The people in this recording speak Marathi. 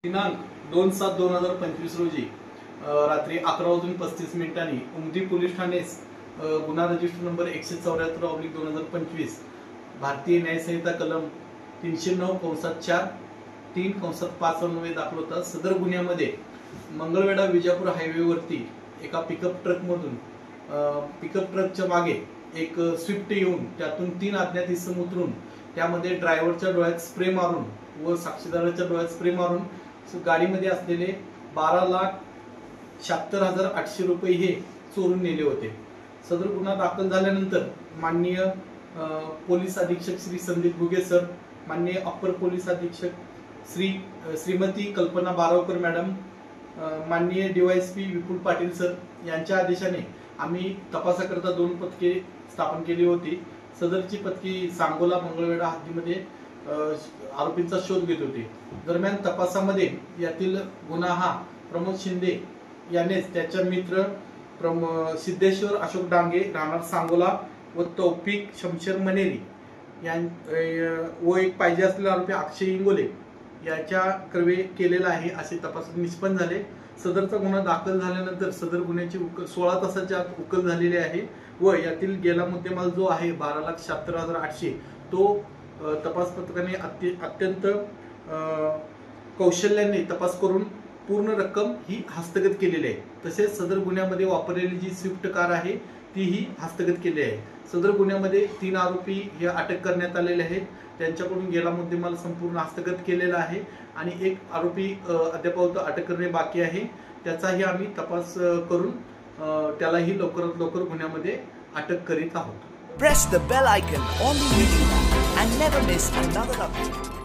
दिनांक 2/7/2025 रोजी रात्री 11:35 उमदी पोलीस ठाणे गुन्हा रजिस्टर नंबर 174/2025 भारतीय न्याय संहिता कलम 309(4) 3(5) अन्वये दाखल होता। सदर गुन्ह्यामध्ये मंगळवेढा विजापूर हायवेवरती एका पिकअप ट्रकच्या मागे एक स्विफ्ट येऊन त्यातून 3 अज्ञात इसम उतरून त्यामध्ये ड्रायव्हरच्या डोळ्यात स्प्रे मारून व साक्षीदाराच्या डोळ्यात स्प्रे मारून गाडीमध्ये असलेले 12,76,800 रुपये हे चोरून नेले होते। सदर गुन्हा दाखल झाल्यानंतर माननीय पोलीस अधीक्षक श्री संदीप घुगे सर, माननीय अप्पर पोलीस अधीक्षक श्रीमती कल्पना बारावकर मॅडम, माननीय डीवायएसपी विपुल पाटील सर यांच्या आदेशाने आम्ही तपासाकरता 2 पथके स्थापन केली होती। सदरची पथके सांगोला मंगळवेढा हद्दीमध्ये आरोपींचा शोध घेत होते। दरम्यान तपासामध्ये यातील गुन्हा हा प्रमोद शिंदे यानेच त्याच्या मित्र सिद्धेश्वर अशोक डांगे राहणार सांगोला व तौफिक शमशेर मनेरी व एक पाहिजे असलेला आरोपी अक्षय इंगोले याच्या क्रवे केलेला आहे असे तपासात निष्पन्न झाले। सदरचा गुन्हा दाखल झाल्यानंतर सदर गुन्ह्याची 16 तासाच्या आत उकल झालेली आहे व यातील गेला मुद्देमाल जो आहे 12,76,800 तो तपास पथकाने अत्यंत कौशल्याने तपास करून पूर्ण रक्कम ही हस्तगत केलेली आहे। तसेच सदर गुन्ह्यामध्ये वापरलेली जी स्विफ्ट कार आहे तीही हस्तगत केली आहे। सदर गुन्ह्यामध्ये 3 आरोपी हे अटक करण्यात आलेले आहेत, त्यांच्याकडून गेला मुद्देमाल संपूर्ण हस्तगत केलेला आहे आणि एक आरोपी अद्याप अटक करणे बाकी आहे, त्याचाही आम्ही तपास करून त्यालाही लवकरात लवकर गुन्ह्यामध्ये अटक करीत आहोत। Press the bell icon on the video and never miss another update.